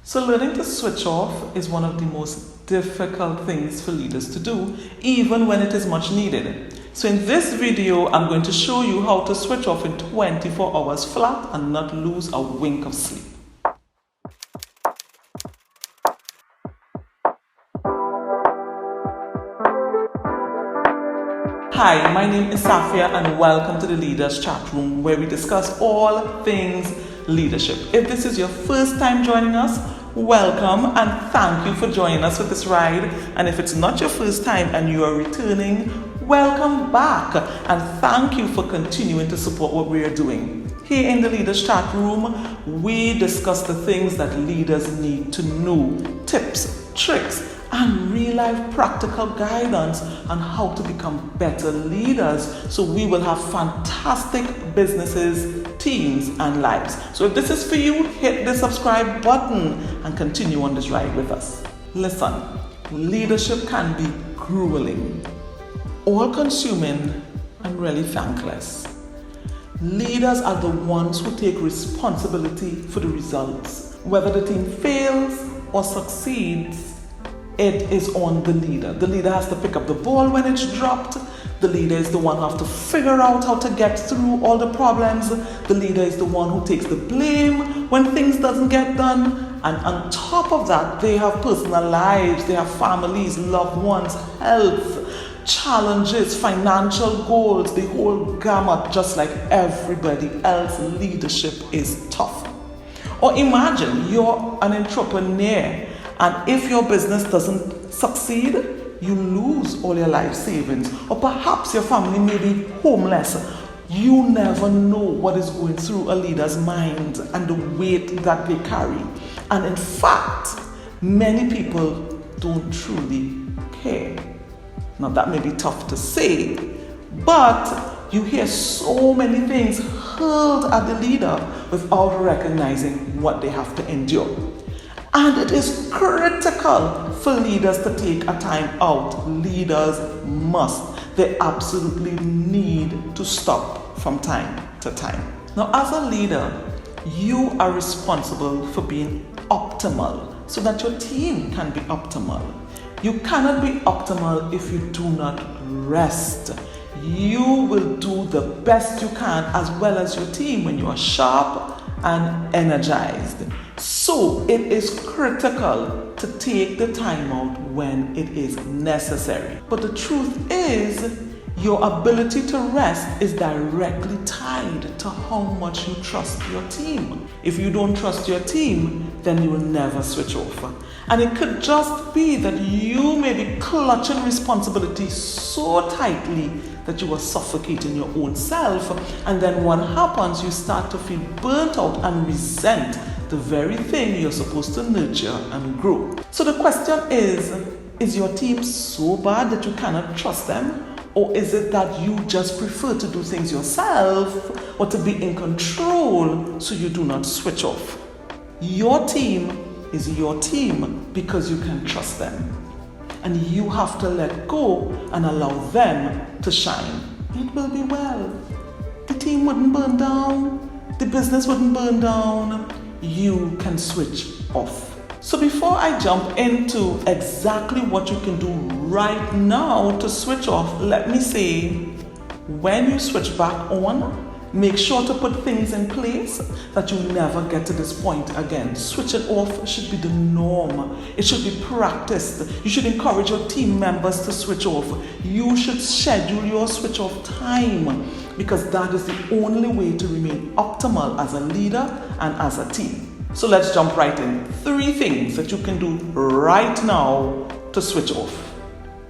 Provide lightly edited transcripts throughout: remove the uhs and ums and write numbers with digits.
So learning to switch off is one of the most difficult things for leaders to do, even when it is much needed. So in this video, I'm going to show you how to switch off in 24 hours flat and not lose a wink of sleep. Hi, my name is Safia and welcome to the Leaders Chat Room, where we discuss all things leadership. If this is your first time joining us, welcome and thank you for joining us for this ride. And if it's not your first time and you are returning, welcome back and thank you for continuing to support what we are doing. Here in the Leaders Chat Room, we discuss the things that leaders need to know, tips, tricks, and real-life practical guidance on how to become better leaders so we will have fantastic businesses, teams, and lives. So if this is for you, hit the subscribe button and continue on this ride with us. Listen, leadership can be grueling, all-consuming, and really thankless. Leaders are the ones who take responsibility for the results. Whether the team fails or succeeds, it is on the leader. The leader has to pick up the ball when it's dropped. The leader is the one who has to figure out how to get through all the problems. The leader is the one who takes the blame when things doesn't get done. And on top of that, they have personal lives, they have families, loved ones, health, challenges, financial goals, the whole gamut. Just like everybody else, leadership is tough. Or imagine you're an entrepreneur, and if your business doesn't succeed, you lose all your life savings. Or perhaps your family may be homeless. You never know what is going through a leader's mind and the weight that they carry. And in fact, many people don't truly care. Now that may be tough to say, but you hear so many things hurled at the leader without recognizing what they have to endure. And it is critical for leaders to take a time out. Leaders must. They absolutely need to stop from time to time. Now, as a leader, you are responsible for being optimal so that your team can be optimal. You cannot be optimal if you do not rest. You will do the best you can as well as your team when you are sharp and energized. So it is critical to take the time out when it is necessary. But the truth is, your ability to rest is directly tied to how much you trust your team. If you don't trust your team, then you will never switch off. And it could just be that you may be clutching responsibility so tightly that you are suffocating your own self. And then what happens, you start to feel burnt out and resent the very thing you're supposed to nurture and grow. So the question is your team so bad that you cannot trust them? Or is it that you just prefer to do things yourself or to be in control so you do not switch off? Your team is your team because you can trust them. And you have to let go and allow them to shine. It will be well. The team wouldn't burn down. The business wouldn't burn down. You can switch off. So before I jump into exactly what you can do right now to switch off, let me say, when you switch back on, make sure to put things in place that you never get to this point again. Switching off should be the norm. It should be practiced. You should encourage your team members to switch off. You should schedule your switch off time because that is the only way to remain optimal as a leader and as a team. So let's jump right in. 3 things that you can do right now to switch off.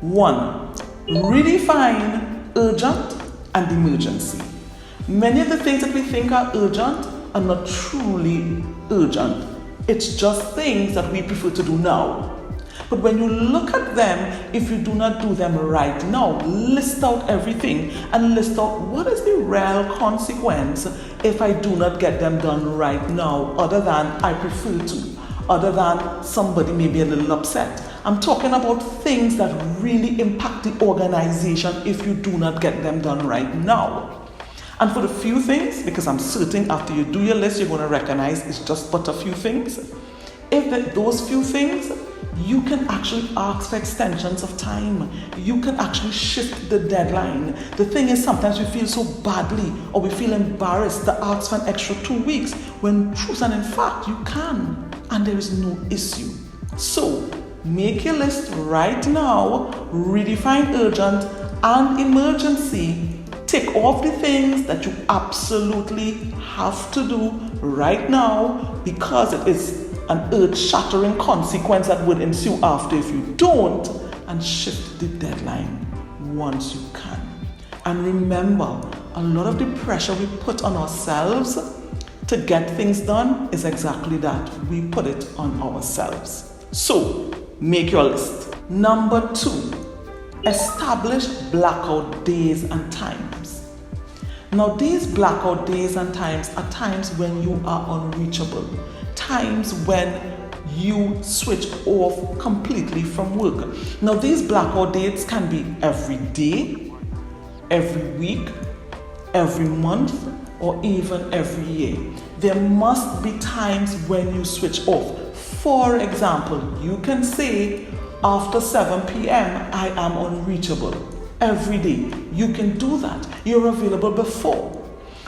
1, redefine urgent and emergency. Many of the things that we think are urgent are not truly urgent. It's just things that we prefer to do now. But when you look at them, if you do not do them right now, list out everything and list out what is the real consequence if I do not get them done right now, other than I prefer to, other than somebody may be a little upset. I'm talking about things that really impact the organization if you do not get them done right now. And for the few things, because I'm certain after you do your list, you're going to recognize it's just but a few things. those few things, you can actually ask for extensions of time. You can actually shift the deadline. The thing is, sometimes we feel so badly or we feel embarrassed to ask for an extra 2 weeks when truth and in fact you can, and there is no issue. So make your list right now, redefine urgent and emergency. Tick off the things that you absolutely have to do right now, because it is an earth-shattering consequence that would ensue after if you don't, and shift the deadline once you can. And remember, a lot of the pressure we put on ourselves to get things done is exactly that. We put it on ourselves. So, make your list. Number 2, establish blackout days and times. Now, these blackout days and times are times when you are unreachable. Times when you switch off completely from work. Now, these blackout dates can be every day, every week, every month, or even every year. There must be times when you switch off. For example, you can say after 7 p.m. I am unreachable every day. You can do that. You're available before.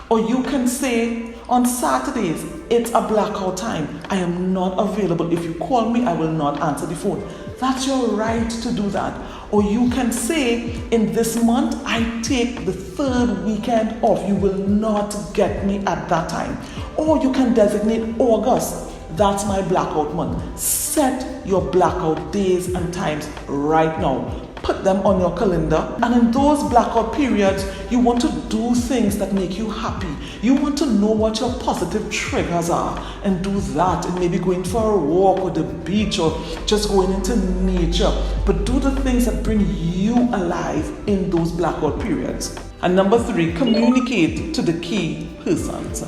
Or you can say on Saturdays, it's a blackout time. I am not available. If you call me, I will not answer the phone. That's your right to do that. Or you can say, in this month, I take the 3rd weekend off. You will not get me at that time. Or you can designate August. That's my blackout month. Set your blackout days and times right now. Put them on your calendar, and in those blackout periods, you want to do things that make you happy. You want to know what your positive triggers are and do that, and maybe going for a walk or the beach or just going into nature. But do the things that bring you alive in those blackout periods. And number 3, communicate to the key persons.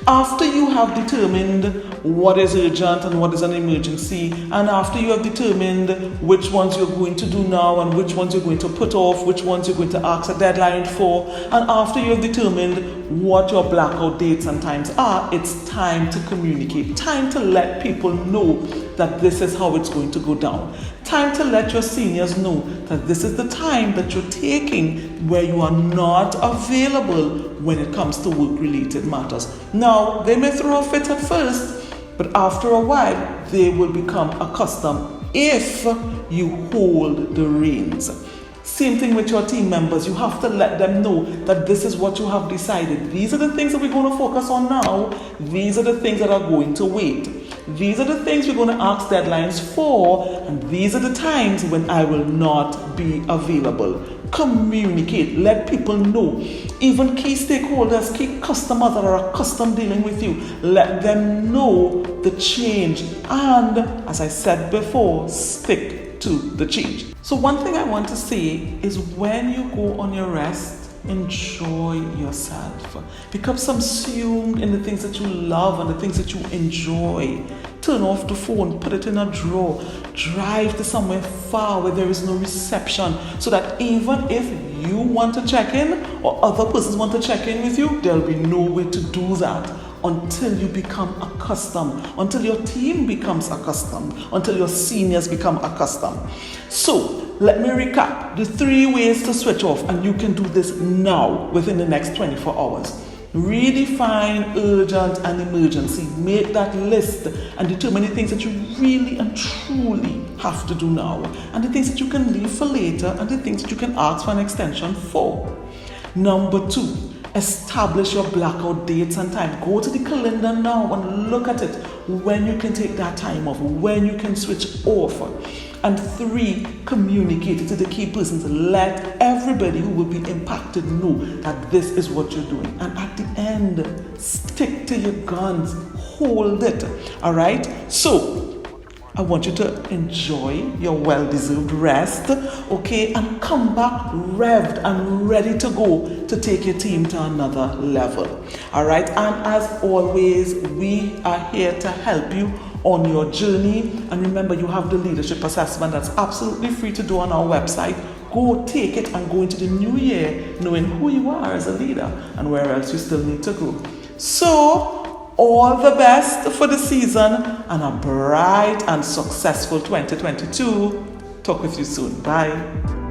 After you have determined what is urgent and what is an emergency, and after you have determined which ones you're going to do now and which ones you're going to put off, which ones you're going to ask a deadline for, and after you have determined what your blackout dates and times are, it's time to communicate. Time to let people know that this is how it's going to go down. Time to let your seniors know that this is the time that you're taking where you are not available when it comes to work-related matters. Now, they may throw a fit at first, but after a while, they will become accustomed if you hold the reins. Same thing with your team members. You have to let them know that this is what you have decided. These are the things that we're going to focus on now. These are the things that are going to wait. These are the things we're going to ask deadlines for, and these are the times when I will not be available. Communicate. Let people know. Even key stakeholders, key customers that are accustomed dealing with you, let them know the change. And as I said before, stick to the change. So one thing I want to say is, when you go on your rest, enjoy yourself. Become subsumed in the things that you love and the things that you enjoy. Turn off the phone, put it in a drawer, drive to somewhere far where there is no reception, so that even if you want to check in or other persons want to check in with you, there'll be no way to do that until you become accustomed, until your team becomes accustomed, until your seniors become accustomed. So let me recap the 3 ways to switch off, and you can do this now within the next 24 hours. Redefine urgent and emergency. Make that list and determine the things that you really and truly have to do now, and the things that you can leave for later, and the things that you can ask for an extension for. Number 2, establish your blackout dates and time. Go to the calendar now and look at it, when you can take that time off, when you can switch off. And 3, communicate it to the key persons. Let everybody who will be impacted know that this is what you're doing. And at the end, stick to your guns. Hold it. All right? So, I want you to enjoy your well-deserved rest, okay? And come back revved and ready to go to take your team to another level. All right? And as always, we are here to help you on your journey. And remember, you have the leadership assessment that's absolutely free to do on our website. Go take it and go into the new year knowing who you are as a leader and where else you still need to go. So, all the best for the season and a bright and successful 2022. Talk with you soon. Bye.